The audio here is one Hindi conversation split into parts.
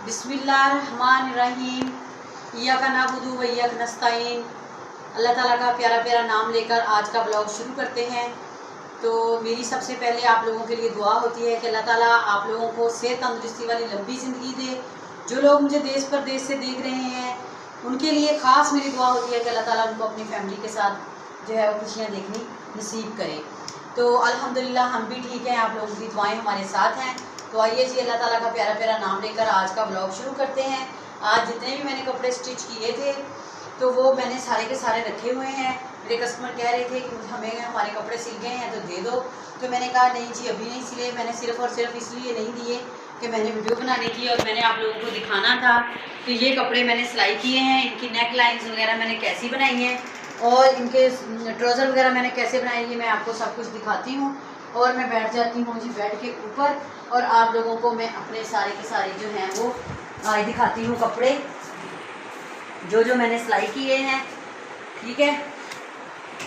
बिस्मिल्लाहिर्रहमानिर्रहीम। इय्याका नअबुदु व इय्याका नस्तईन। अल्लाह ताला का प्यारा प्यारा नाम लेकर आज का ब्लॉग शुरू करते हैं। तो मेरी सबसे पहले आप लोगों के लिए दुआ होती है कि अल्लाह ताला आप लोगों को सेहत तंदुरुस्ती वाली लंबी ज़िंदगी दे। जो लोग मुझे देश परदेश से देख रहे हैं उनके लिए ख़ास मेरी दुआ होती है कि अल्लाह ताला उनको अपनी फैमिली के साथ जो है वो खुशियाँ देखनी नसीब करे। तो अल्हम्दुलिल्लाह हम भी ठीक हैं, आप लोगों की दुआएं हमारे साथ हैं। तो आइए जी अल्लाह ताला का प्यारा प्यारा नाम लेकर आज का ब्लॉग शुरू करते हैं। आज जितने भी मैंने कपड़े स्टिच किए थे तो वो मैंने सारे के सारे रखे हुए हैं। मेरे कस्टमर कह रहे थे कि हमें हमारे कपड़े सिल गए हैं तो दे दो। तो मैंने कहा नहीं जी अभी नहीं सिले। मैंने सिर्फ़ और सिर्फ इसलिए नहीं दिए कि मैंने वीडियो बनानी थी और मैंने आप लोगों को दिखाना था कि ये कपड़े मैंने सिलाई किए हैं, इनकी नेक लाइन्स वगैरह मैंने कैसी बनाई हैं और इनके ट्राउज़र वगैरह मैंने कैसे बनाए ये मैं आपको सब कुछ दिखाती हूँ। और मैं बैठ जाती हूँ जी बेड के ऊपर और आप लोगों को मैं अपने सारे के सारे जो हैं वो आज दिखाती हूँ कपड़े जो मैंने सिलाई किए हैं। ठीक है,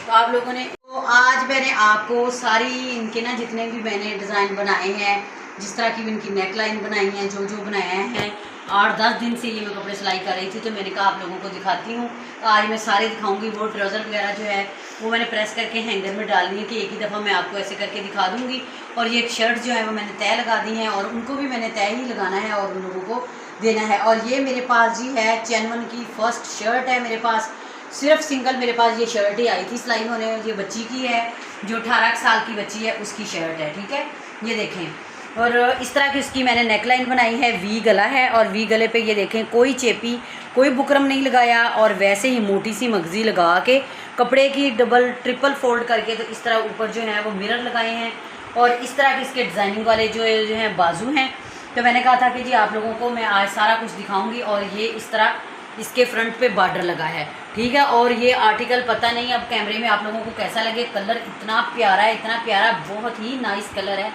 तो आप लोगों ने तो आज मैंने आपको सारी इनके ना जितने भी मैंने डिज़ाइन बनाए हैं, जिस तरह की इनकी नेक लाइन बनाई है, जो बनाया है 8-10 दिन से ये मैं कपड़े सिलाई कर रही थी तो मैंने कहा आप लोगों को दिखाती हूँ। तो आज मैं सारे दिखाऊंगी। वो ट्राउज़र वगैरह जो है वो मैंने प्रेस करके हैंगर में डालनी है कि एक ही दफ़ा मैं आपको ऐसे करके दिखा दूँगी। और ये एक शर्ट जो है वो मैंने तय लगा दी है और उनको भी मैंने तय ही लगाना है और उन लोगों को देना है। और ये मेरे पास जी है चैनवन की फ़र्स्ट शर्ट है। मेरे पास सिर्फ सिंगल मेरे पास ये शर्ट ही आई थी सिलाई होने। ये बच्ची की है जो 18 साल की बच्ची है उसकी शर्ट है। ठीक है, ये देखें। और इस तरह की उसकी मैंने नेकलाइन बनाई है। वी गला है और वी गले पे ये देखें कोई चेपी कोई बुकरम नहीं लगाया और वैसे ही मोटी सी मगज़ी लगा के कपड़े की डबल ट्रिपल फोल्ड करके तो इस तरह ऊपर जो है वो मिरर लगाए हैं। और इस तरह के इसके डिज़ाइनिंग वाले जो हैं बाजू हैं। तो मैंने कहा था कि जी आप लोगों को मैं आज सारा कुछ दिखाऊंगी। और ये इस तरह इसके फ्रंट पे बॉर्डर लगा है। ठीक है, और ये आर्टिकल पता नहीं अब कैमरे में आप लोगों को कैसा लगे। कलर इतना प्यारा है, इतना प्यारा, बहुत ही नाइस कलर है।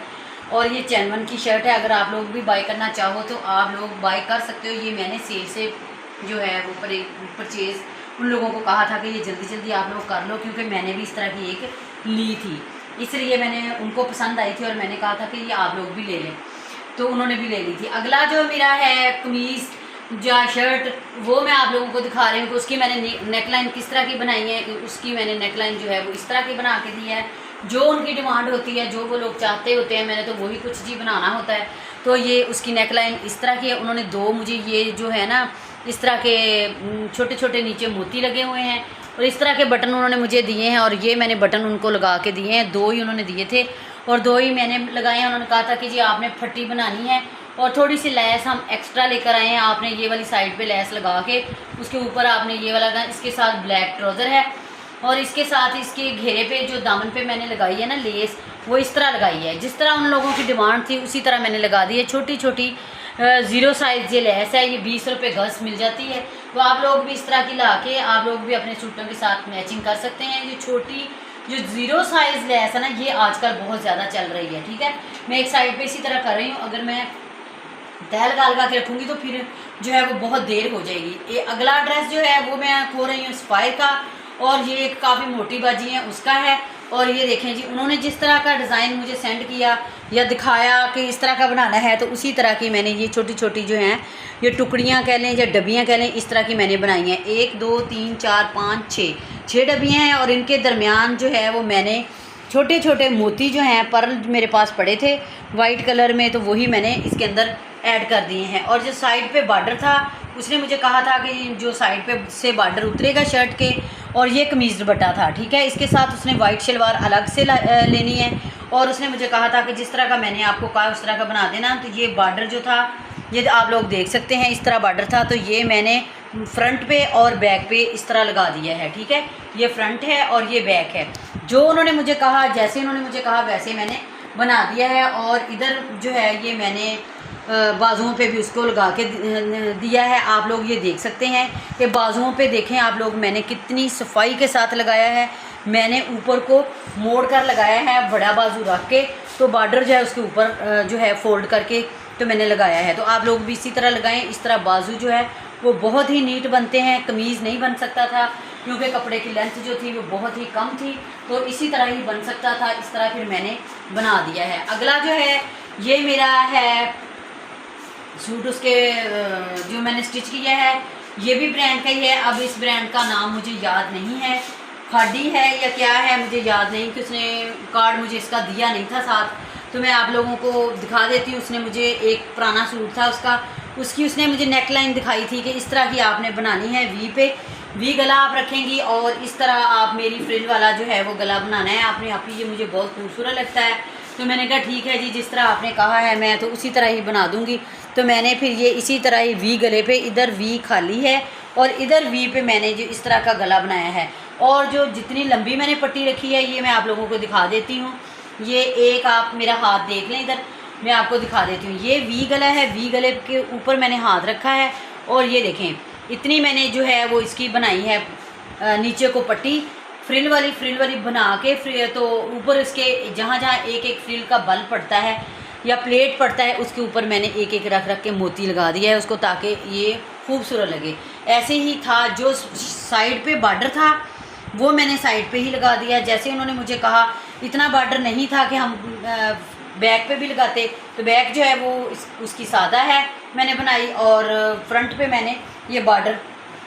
और ये चैनवन की शर्ट है। अगर आप लोग भी बाय करना चाहो तो आप लोग बाय कर सकते हो। ये मैंने सेल से जो है वो परचेज़ उन लोगों को कहा था कि ये जल्दी जल्दी आप लोग कर लो क्योंकि मैंने भी इस तरह की एक ली थी, इसलिए मैंने उनको पसंद आई थी और मैंने कहा था कि ये आप लोग भी ले लें, तो उन्होंने भी ले ली थी। अगला जो मेरा है कमीज़ या शर्ट वो मैं आप लोगों को दिखा रही हूँ कि उसकी मैंने नेकलाइन किस तरह की बनाई है। उसकी मैंने नेकलाइन जो है वो इस तरह की बना के दी है जो उनकी डिमांड होती है, जो वो लोग चाहते होते हैं। मैंने तो वही कुछ जी बनाना होता है। तो ये उसकी नेकलाइन इस तरह की है। उन्होंने दो मुझे ये जो है ना इस तरह के छोटे छोटे नीचे मोती लगे हुए हैं और इस तरह के बटन उन्होंने मुझे दिए हैं और ये मैंने बटन उनको लगा के दिए हैं। दो ही उन्होंने दिए थे और दो ही मैंने लगाए हैं। उन्होंने कहा था कि जी आपने फट्टी बनानी है और थोड़ी सी लैस हम एक्स्ट्रा लेकर आए हैं। आपने ये वाली साइड पे लैस लगा के उसके ऊपर आपने ये वाला इसके साथ ब्लैक ट्राउज़र है और इसके साथ इसके घेरे पे जो दामन पे मैंने लगाई है ना लेस वो इस तरह लगाई है। जिस तरह उन लोगों की डिमांड थी उसी तरह मैंने लगा दी है। छोटी छोटी 0 साइज़ ये लैस है, ये 20 रुपये गज़ मिल जाती है। तो आप लोग भी इस तरह की ला के आप लोग भी अपने सूटों के साथ मैचिंग कर सकते हैं। ये छोटी जो 0 साइज़ लैस है ना ये आजकल बहुत ज़्यादा चल रही है। ठीक है, मैं एक साइड पे इसी तरह कर रही हूँ। अगर मैं तय लगा के रखूँगी तो फिर जो है वो बहुत देर हो जाएगी। ये अगला ड्रेस जो है वो मैं खो रही हूँ स्पायर का और ये काफ़ी मोटी बाजी है उसका है। और ये देखें जी उन्होंने जिस तरह का डिज़ाइन मुझे सेंड किया या दिखाया कि इस तरह का बनाना है तो उसी तरह की मैंने ये छोटी छोटी जो हैं ये टुकड़ियाँ कह लें या डब्बियाँ कह लें इस तरह की मैंने बनाई हैं। 1 2 3 4 5 6 डब्बियाँ हैं और इनके दरमियान जो है वो मैंने छोटे छोटे मोती जो हैं पर्ल मेरे पास पड़े थे वाइट कलर में तो वही मैंने इसके अंदर ऐड कर दिए हैं। और जो साइड पे बॉर्डर था उसने मुझे कहा था कि जो साइड पे से बॉर्डर उतरेगा शर्ट के और ये कमीज़ दुपट्टा था। ठीक है, इसके साथ उसने वाइट शलवार अलग से लेनी है और उसने मुझे कहा था कि जिस तरह का मैंने आपको कहा उस तरह का बना देना। तो ये बॉर्डर जो था ये आप लोग देख सकते हैं इस तरह बॉर्डर था। तो ये मैंने फ्रंट पे और बैक पे इस तरह लगा दिया है। ठीक है, ये फ्रंट है और ये बैक है। जो उन्होंने मुझे कहा जैसे उन्होंने मुझे कहा वैसे मैंने बना दिया है। और इधर जो है ये मैंने बाजुओं पे भी उसको लगा के दिया है। आप लोग ये देख सकते हैं कि बाजुओं पे देखें आप लोग मैंने कितनी सफाई के साथ लगाया है। मैंने ऊपर को मोड़ कर लगाया है बड़ा बाजू रख के, तो बॉर्डर जो है उसके ऊपर जो है फोल्ड करके तो मैंने लगाया है। तो आप लोग भी इसी तरह लगाएं। इस तरह बाजू जो है वो बहुत ही नीट बनते हैं। कमीज़ नहीं बन सकता था क्योंकि कपड़े की लेंथ जो थी वो बहुत ही कम थी, तो इसी तरह ही बन सकता था। इस तरह फिर मैंने बना दिया है। अगला जो है ये मेरा है सूट उसके जो मैंने स्टिच किया है ये भी ब्रांड का ही है। अब इस ब्रांड का नाम मुझे याद नहीं है, खादी है या क्या है मुझे याद नहीं, कि उसने कार्ड मुझे इसका दिया नहीं था साथ, तो मैं आप लोगों को दिखा देती हूँ। उसने मुझे एक पुराना सूट था उसकी उसने मुझे नेक लाइन दिखाई थी कि इस तरह की आपने बनानी है, वी पे वी गला आप रखेंगी और इस तरह आप मेरी फ्रिल वाला जो है वो गला बनाना है आपने। आप ही ये मुझे बहुत खूबसूरत लगता है, तो मैंने कहा ठीक है जी, जिस तरह आपने कहा है मैं तो उसी तरह ही बना दूँगी। तो मैंने फिर ये इसी तरह ही वी गले पे, इधर वी खाली है और इधर वी पे मैंने जो इस तरह का गला बनाया है। और जो जितनी लंबी मैंने पट्टी रखी है ये मैं आप लोगों को दिखा देती हूँ। ये एक आप मेरा हाथ देख लें, इधर मैं आपको दिखा देती हूँ। ये वी गला है, वी गले के ऊपर मैंने हाथ रखा है और ये देखें इतनी मैंने जो है वो इसकी बनाई है नीचे को पट्टी फ्रिल वाली बना के तो ऊपर इसके जहाँ जहाँ एक एक फ्रिल का बल पड़ता है या प्लेट पड़ता है उसके ऊपर मैंने एक एक रख के मोती लगा दिया है उसको, ताकि ये खूबसूरत लगे। ऐसे ही था जो साइड पे बॉर्डर था वो मैंने साइड पे ही लगा दिया। जैसे उन्होंने मुझे कहा इतना बॉर्डर नहीं था कि हम बैक पे भी लगाते, तो बैक जो है वो उसकी सादा है मैंने बनाई और फ्रंट पे मैंने ये बॉर्डर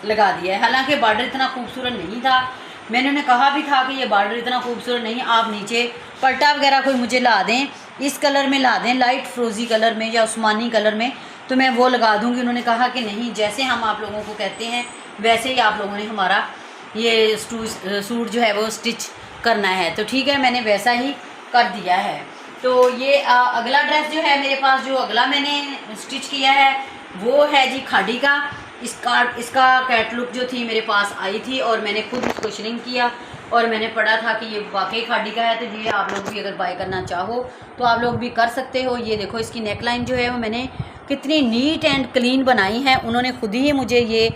लगा दिया है। हालांकि बॉर्डर इतना खूबसूरत नहीं था, मैंने उन्हें कहा भी था कि ये बॉर्डर इतना खूबसूरत नहीं, आप नीचे पल्टा वगैरह कोई मुझे ला दें, इस कलर में ला दें, लाइट फ्रोज़ी कलर में या उस्मानी कलर में, तो मैं वो लगा दूँगी। उन्होंने कहा कि नहीं, जैसे हम आप लोगों को कहते हैं वैसे ही आप लोगों ने हमारा ये सूट जो है वो स्टिच करना है। तो ठीक है, मैंने वैसा ही कर दिया है। तो ये अगला ड्रेस जो है मेरे पास, जो अगला मैंने स्टिच किया है वो है जी खादी का। इसका कैटलॉग जो थी मेरे पास आई थी और मैंने खुद इसको श्रिंक किया और मैंने पढ़ा था कि ये वाकई खादी का है। तो ये आप लोग भी अगर बाय करना चाहो तो आप लोग भी कर सकते हो। ये देखो इसकी नेकलाइन जो है वो मैंने कितनी नीट एंड क्लीन बनाई है। उन्होंने खुद ही मुझे ये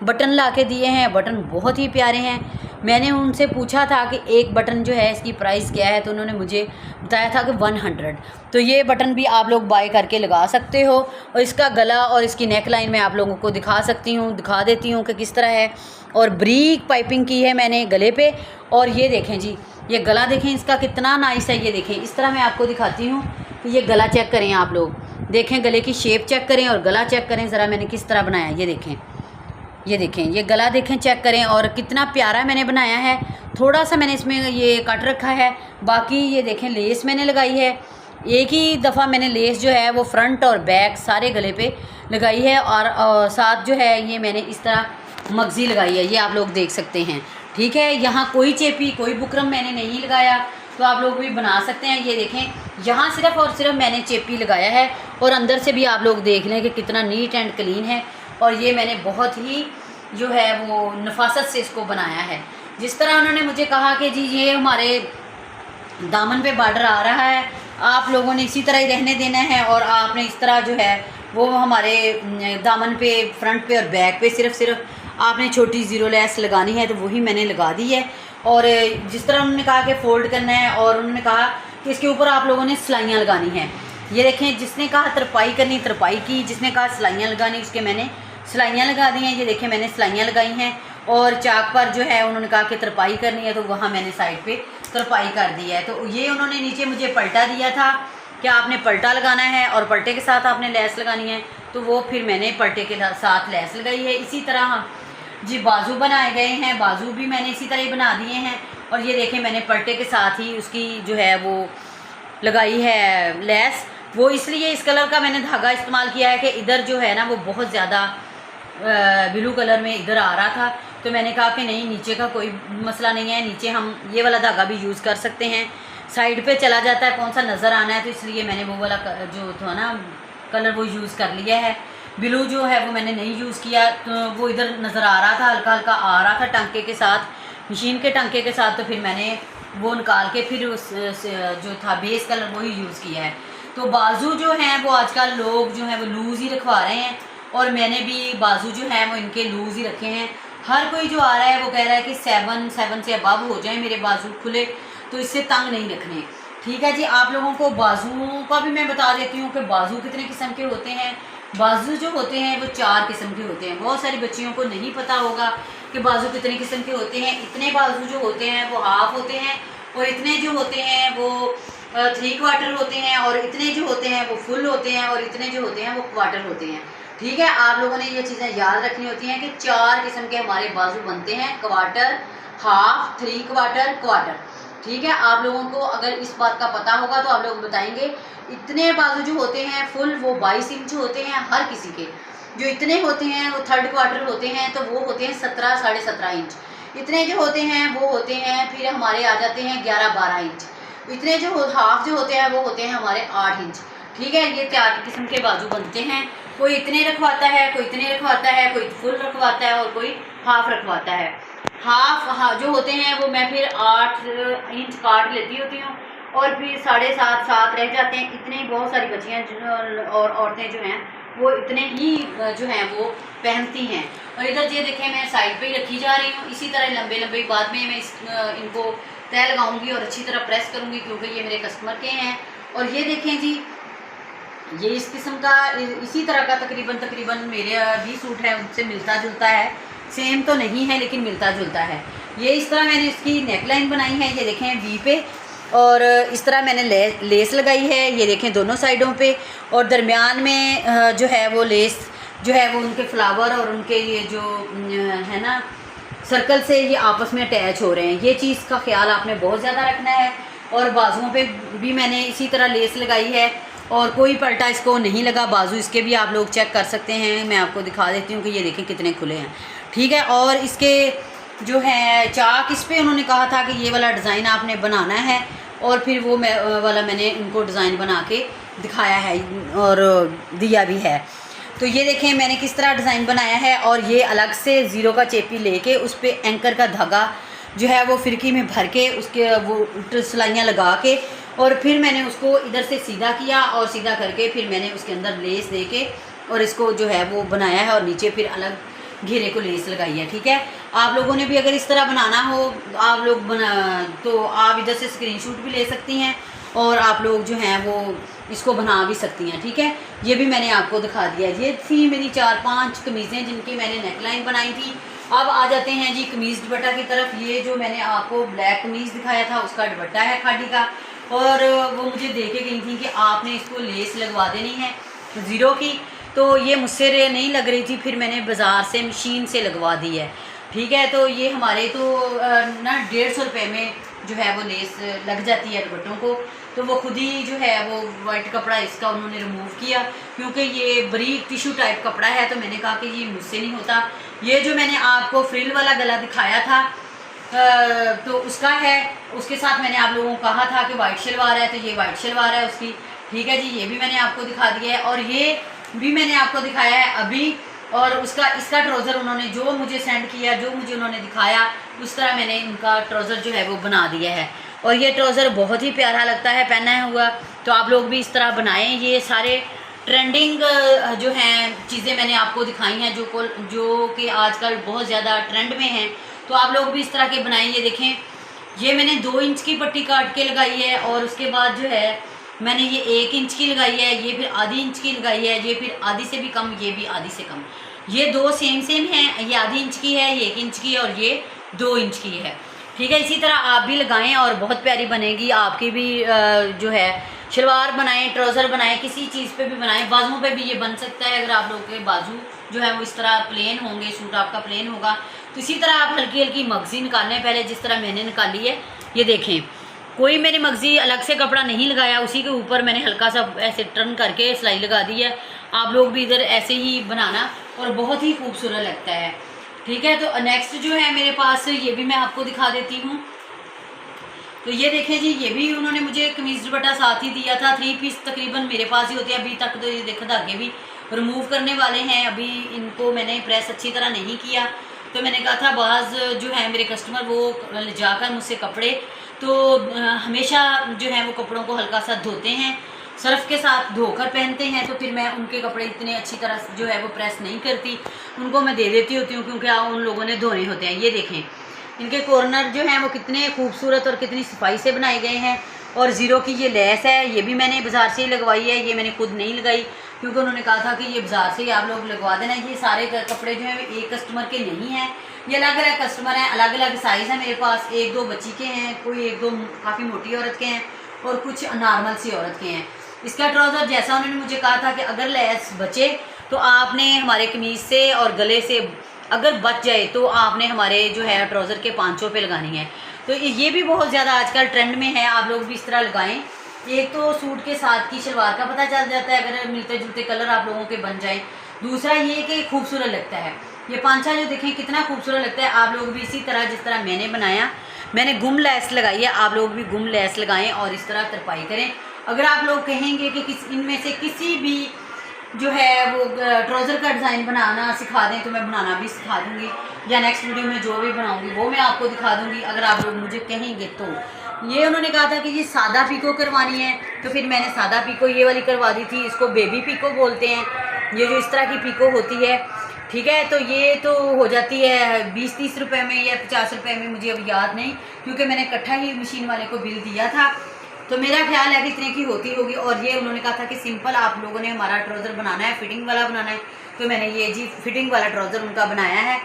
बटन ला के दिए हैं, बटन बहुत ही प्यारे हैं। मैंने उनसे पूछा था कि एक बटन जो है इसकी प्राइस क्या है, तो उन्होंने मुझे बताया था कि 100। तो ये बटन भी आप लोग बाय करके लगा सकते हो। और इसका गला और इसकी नेक लाइन मैं आप लोगों को दिखा देती हूँ कि किस तरह है। और ब्रीक पाइपिंग की है मैंने गले पे। और ये देखें जी, ये गला देखें इसका कितना नाइस है। ये देखें इस तरह मैं आपको दिखाती हूँ कि ये गला चेक करें, आप लोग देखें, गले की शेप चेक करें और गला चेक करें ज़रा मैंने किस तरह बनाया। ये देखें ये गला देखें, चेक करें और कितना प्यारा मैंने बनाया है। थोड़ा सा मैंने इसमें ये कट रखा है, बाकी ये देखें लेस मैंने लगाई है। एक ही दफ़ा मैंने लेस जो है वो फ्रंट और बैक सारे गले पे लगाई है। और साथ जो है ये मैंने इस तरह मगज़ी लगाई है, ये आप लोग देख सकते हैं। ठीक है, यहाँ कोई चेपी कोई बुकरम मैंने नहीं लगाया, तो आप लोग भी बना सकते हैं। ये देखें यहाँ सिर्फ़ और सिर्फ मैंने चेपी लगाया है और अंदर से भी आप लोग देख लें कि कितना नीट एंड क्लीन है। और ये मैंने बहुत ही जो है वो नफासत से इसको बनाया है। जिस तरह उन्होंने मुझे कहा कि जी ये हमारे दामन पे बॉर्डर आ रहा है, आप लोगों ने इसी तरह ही रहने देना है और आपने इस तरह जो है वो हमारे दामन पे फ्रंट पे और बैक पे सिर्फ आपने छोटी ज़ीरो लेस लगानी है, तो वही मैंने लगा दी है। और जिस तरह उन्होंने कहा कि फ़ोल्ड करना है और उन्होंने कहा कि इसके ऊपर आप लोगों ने सिलाइयाँ लगानी हैं। ये देखें, जिसने कहा तरपाई करनी तरपाई की, जिसने कहा सिलाइयाँ लगानी उसके मैंने सिलाइयाँ लगा दी हैं। ये देखें मैंने सिलाइयाँ लगाई हैं। और चाक पर जो है उन्होंने कहा कि तरपाई करनी है, तो वहाँ मैंने साइड पे तरपाई कर दी है। तो ये उन्होंने नीचे मुझे पलटा दिया था कि आपने पलटा लगाना है और पलटे के साथ आपने लेस लगानी है, तो वो फिर मैंने पलटे के साथ लेस लगाई है। इसी तरह जी बाजू बनाए गए हैं, बाजू भी मैंने इसी तरह ही बना दिए हैं। और ये देखें मैंने पलटे के साथ ही उसकी जो है वो लगाई है लेस। वो इसलिए इस कलर का मैंने धागा इस्तेमाल किया है कि इधर जो है ना वो बहुत ज़्यादा ब्लू कलर में इधर आ रहा था, तो मैंने कहा कि नहीं, नीचे का कोई मसला नहीं है, नीचे हम ये वाला धागा भी यूज़ कर सकते हैं। साइड पे चला जाता है कौन सा नज़र आना है, तो इसलिए मैंने वो वाला जो था ना कलर वो यूज़ कर लिया है। ब्लू जो है वो मैंने नहीं यूज़ किया, तो वो इधर नज़र आ रहा था, हल्का हल्का आ रहा था टांके के साथ, मशीन के टांके के साथ, तो फिर मैंने वो निकाल के फिर उस जो था बेस कलर वो ही यूज़ किया है। तो बाजू जो हैं वो आजकल लोग जो हैं वो लूज़ ही रखवा रहे हैं और मैंने भी बाजू जो है वो इनके लूज़ ही रखे हैं। हर कोई जो आ रहा है वो कह रहा है कि 7 से अबव हो जाए मेरे बाजू खुले, तो इससे तंग नहीं रखने। ठीक है जी, आप लोगों को बाजुओं का भी मैं बता देती हूँ कि बाजू कितने किस्म के होते हैं। बाजू जो होते हैं वो 4 किस्म के होते हैं। बहुत सारी बच्चियों को नहीं पता होगा कि बाजू कितने किस्म के होते हैं। इतने बाजू जो होते हैं वो हाफ होते हैं और इतने जो होते हैं वो 3/4 होते हैं, और इतने जो होते हैं वो फुल होते हैं, और इतने जो होते हैं वो क्वार्टर होते हैं। ठीक है, आप लोगों ने ये चीज़ें याद रखनी होती हैं कि 4 किस्म के हमारे बाजू बनते हैं, क्वार्टर, हाफ, 3/4, क्वार्टर। ठीक है, आप लोगों को अगर इस बात का पता होगा तो आप लोग बताएंगे। इतने बाजू जो होते हैं फुल वो 22 इंच होते हैं हर किसी के। जो इतने होते हैं वो 3/4 होते हैं, तो वो होते हैं 17, 17.5 इंच। इतने जो होते हैं वो होते हैं फिर हमारे आ जाते हैं 11-12 इंच। इतने जो हाफ जो होते हैं वो होते हैं हमारे 8 इंच। ठीक है, ये 4 किस्म के बाजू बनते हैं। कोई इतने रखवाता है, कोई इतने रखवाता है, कोई फुल रखवाता है, और कोई हाफ रखवाता है। हाफ जो होते हैं वो मैं फिर 8 इंच काट लेती होती हूँ, और फिर 7.5 7 रह जाते हैं। इतने बहुत सारी बच्चियाँ और औरतें जो हैं वो इतने ही जो हैं वो पहनती हैं। और इधर ये देखें मैं साइड पे ही रखी जा रही हूँ। इसी तरह लंबे लंबे बाद में मैं इनको तय लगाऊंगी और अच्छी तरह प्रेस करूँगी, क्योंकि ये मेरे कस्टमर के हैं। और ये देखें जी, ये इस किस्म का इसी तरह का तकरीबन मेरे भी सूट है, उनसे मिलता जुलता है। सेम तो नहीं है लेकिन मिलता जुलता है। ये इस तरह मैंने इसकी नेकलाइन बनाई है, ये देखें वी पे, और इस तरह मैंने लेस लगाई है, ये देखें दोनों साइडों पे। और दरमियान में जो है वो लेस जो है वो उनके फ्लावर और उनके ये जो है ना सर्कल से ये आपस में अटैच हो रहे हैं। ये चीज़ का ख्याल आपने बहुत ज़्यादा रखना है। और बाजुओं पे भी मैंने इसी तरह लेस लगाई है, और कोई पलटा इसको नहीं लगा। बाजू इसके भी आप लोग चेक कर सकते हैं, मैं आपको दिखा देती हूँ कि ये देखें कितने खुले हैं। ठीक है, और इसके जो है चाक, इस पर उन्होंने कहा था कि ये वाला डिज़ाइन आपने बनाना है, और फिर वो वाला मैंने इनको डिज़ाइन बना के दिखाया है और दिया भी है। तो ये देखें मैंने किस तरह डिज़ाइन बनाया है। और ये अलग से ज़ीरो का चेपी लेके उस पर एंकर का धागा जो है वो फिरकी में भर के उसके वो सिलाइयाँ लगा के, और फिर मैंने उसको इधर से सीधा किया, और सीधा करके फिर मैंने उसके अंदर लेस दे के और इसको जो है वो बनाया है, और नीचे फिर अलग घेरे को लेस लगाई है। ठीक है, आप लोगों ने भी अगर इस तरह बनाना हो आप लोग तो आप इधर से स्क्रीनशॉट भी ले सकती हैं, और आप लोग जो हैं वो इसको बना भी सकती हैं। ठीक है, ये भी मैंने आपको दिखा दिया। ये थी मेरी 4-5 कमीज़ें जिनकी मैंने नेकलाइन बनाई थी। अब आ जाते हैं जी कमीज़ दुपट्टा की तरफ। ये जो मैंने आपको ब्लैक कमीज़ दिखाया था उसका दुपट्टा है खादी का, और वो मुझे दे के गई थी कि आपने इसको लेस लगवा देनी है ज़ीरो की। तो ये मुझसे नहीं लग रही थी, फिर मैंने बाज़ार से मशीन से लगवा दी है। ठीक है, तो ये हमारे तो ना 150 रुपये में जो है वो लेस लग जाती है दुपट्टों को। तो वो खुद ही जो है वो वाइट कपड़ा इसका उन्होंने रिमूव किया, क्योंकि ये बारीक टिश्यू टाइप कपड़ा है। तो मैंने कहा कि ये मुझसे नहीं होता। ये जो मैंने आपको फ्रिल वाला गला दिखाया था तो उसका है, उसके साथ मैंने आप लोगों को कहा था कि वाइट शलवार है, तो ये वाइट शलवार है उसकी। ठीक है जी, ये भी मैंने आपको दिखा दिया है, और ये भी मैंने आपको दिखाया है अभी। और उसका इसका ट्राउज़र उन्होंने जो मुझे सेंड किया, जो मुझे उन्होंने दिखाया, उस तरह मैंने उनका ट्राउज़र जो है वो बना दिया है। और ये ट्राउज़र बहुत ही प्यारा लगता है पहना हुआ। तो आप लोग भी इस तरह बनाएं। ये सारे ट्रेंडिंग जो हैं चीज़ें मैंने आपको दिखाई हैं, जो कि आजकल बहुत ज़्यादा ट्रेंड में हैं। तो आप लोग भी इस तरह के बनाएं। ये देखें, ये मैंने 2 इंच की पट्टी काट के लगाई है, और उसके बाद जो है मैंने ये 1 इंच की लगाई है, ये फिर आधी इंच की लगाई है, ये फिर आधी से भी कम, ये भी आधी से कम। ये 2 सेम हैं, ये आधी इंच की है, ये 1 इंच की, और ये 2 इंच की है। ठीक है, इसी तरह आप भी लगाएं और बहुत प्यारी बनेगी आपकी भी। जो है शलवार बनाएं, ट्राउज़र बनाएं, किसी चीज़ पे भी बनाएं। बाजुओं पे भी ये बन सकता है, अगर आप लोगों के बाजू जो है वो इस तरह प्लेन होंगे, सूट आपका प्लेन होगा। तो इसी तरह आप हल्की हल्की मगज़ी निकालें पहले, जिस तरह मैंने निकाली है। ये देखें, कोई मैंने मगज़ी अलग से कपड़ा नहीं लगाया, उसी के ऊपर मैंने हल्का सा ऐसे टर्न करके सिलाई लगा दी है। आप लोग भी इधर ऐसे ही बनाना, और बहुत ही खूबसूरत लगता है। ठीक है, तो नेक्स्ट जो है मेरे पास, ये भी मैं आपको दिखा देती हूँ। तो ये देखें जी, ये भी उन्होंने मुझे कमीज़ दुपट्टा साथ ही दिया था। 3 पीस तकरीबन मेरे पास ही होते हैं अभी तक। तो ये देखो धागे भी रिमूव करने वाले हैं, अभी इनको मैंने प्रेस अच्छी तरह नहीं किया। तो मैंने कहा था बाज़ जो है मेरे कस्टमर वो जाकर मुझसे कपड़े तो हमेशा जो है वो कपड़ों को हल्का सा धोते हैं, सर्फ़ के साथ धोकर पहनते हैं। तो फिर मैं उनके कपड़े इतने अच्छी तरह जो है वो प्रेस नहीं करती, उनको मैं दे देती होती हूँ, क्योंकि उन लोगों ने धोने होते हैं। ये देखें, इनके कॉर्नर जो हैं वो कितने खूबसूरत और कितनी सफाई से बनाए गए हैं। और ज़ीरो की ये लेस है, ये भी मैंने बाज़ार से ही लगवाई है, ये मैंने खुद नहीं लगाई, क्योंकि उन्होंने कहा था कि ये बाज़ार से ही आप लोग लगवा देना। ये सारे कपड़े जो हैं एक कस्टमर के नहीं हैं, ये अलग अलग कस्टमर हैं, अलग अलग साइज़ है मेरे पास। 1-2 बच्ची के हैं, कोई 1-2 काफ़ी मोटी औरत के हैं, और कुछ नॉर्मल सी औरत के हैं। इसका ट्राउज़र जैसा उन्होंने मुझे कहा था कि अगर लेस बचे तो आपने हमारे कमीज़ से और गले से अगर बच जाए तो आपने हमारे जो है ट्राउज़र के पांचों पे लगानी है। तो ये भी बहुत ज़्यादा आजकल ट्रेंड में है, आप लोग भी इस तरह लगाएं। एक तो सूट के साथ की शलवार का पता चल जाता है अगर मिलते जुलते कलर आप लोगों के बन जाए। दूसरा ये कि खूबसूरत लगता है, ये पांचा जो देखें कितना खूबसूरत लगता है। आप लोग भी इसी तरह जिस तरह मैंने बनाया, मैंने गुम लेस लगाई है, आप लोग भी गुम लेस लगाएं और इस तरह तरपाई करें। अगर आप लोग कहेंगे कि इनमें से किसी भी जो है वो ट्राउज़र का डिज़ाइन बनाना सिखा दें तो मैं बनाना भी सिखा दूंगी, या नेक्स्ट वीडियो में जो भी बनाऊंगी वो मैं आपको दिखा दूंगी अगर आप लोग मुझे कहेंगे तो। ये उन्होंने कहा था कि ये सादा पीको करवानी है, तो फिर मैंने सादा पीको ये वाली करवा दी थी। इसको बेबी पीको बोलते हैं, ये जो इस तरह की पीको होती है, ठीक है। तो ये तो हो जाती है 20-30 रुपये में या 50 रुपये में, मुझे अब याद नहीं क्योंकि मैंने इकट्ठा ही मशीन वाले को बिल दिया था, तो मेरा ख्याल है कि इतने की होती होगी। और ये उन्होंने कहा था कि सिंपल आप लोगों ने हमारा ट्राउज़र बनाना है, फिटिंग वाला बनाना है, तो मैंने ये जी फिटिंग वाला ट्राउज़र उनका बनाया है।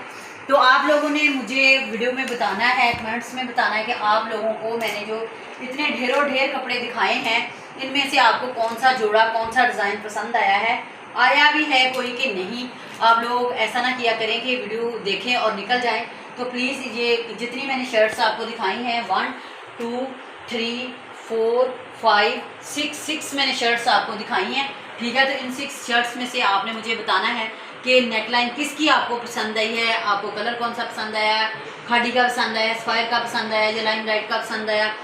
तो आप लोगों ने मुझे वीडियो में बताना है, कमेंट्स में बताना है कि आप लोगों को मैंने जो इतने ढेरों ढेर कपड़े दिखाए हैं इनमें से आपको कौन सा जोड़ा, कौन सा डिज़ाइन पसंद आया है, आया भी है कोई कि नहीं। आप लोग ऐसा ना किया करें कि वीडियो देखें और निकल जाएं। तो प्लीज़ ये जितनी मैंने शर्ट्स आपको दिखाई हैं 1 2 3 4 5 6 मैंने शर्ट्स आपको दिखाई हैं, ठीक है। तो इन 6 शर्ट्स में से आपने मुझे बताना है कि नेकलाइन किसकी आपको पसंद आई है, आपको कलर कौन सा पसंद आया, खाड़ी का पसंद आया, स्क्वायर का पसंद आया या लाइन लाइट का पसंद आया।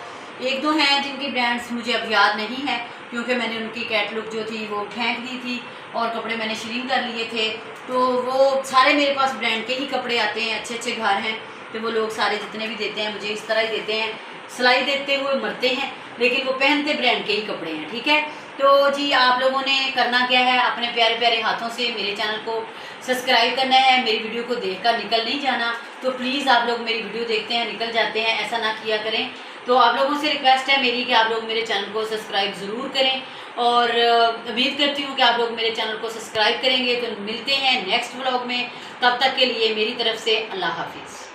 एक दो हैं जिनकी ब्रांड्स मुझे अब याद नहीं है क्योंकि मैंने उनकी कैटलॉग जो थी वो फेंक दी थी और कपड़े मैंने श्रिंक कर लिए थे। तो वो सारे मेरे पास ब्रांड के ही कपड़े आते हैं, अच्छे अच्छे घर हैं, तो वो लोग सारे जितने भी देते हैं मुझे इस तरह ही देते हैं, सिलाई देते हुए मरते हैं, लेकिन वो पहनते ब्रांड के ही कपड़े हैं, ठीक है। तो जी आप लोगों ने करना क्या है, अपने प्यारे प्यारे हाथों से मेरे चैनल को सब्सक्राइब करना है, मेरी वीडियो को देखकर निकल नहीं जाना। तो प्लीज़ आप लोग मेरी वीडियो देखते हैं निकल जाते हैं, ऐसा ना किया करें। तो आप लोगों से रिक्वेस्ट है मेरी कि आप लोग मेरे चैनल को सब्सक्राइब ज़रूर करें और उम्मीद करती हूँ कि आप लोग मेरे चैनल को सब्सक्राइब करेंगे। तो मिलते हैं नेक्स्ट व्लॉग में, तब तक के लिए मेरी तरफ से अल्लाह हाफिज़।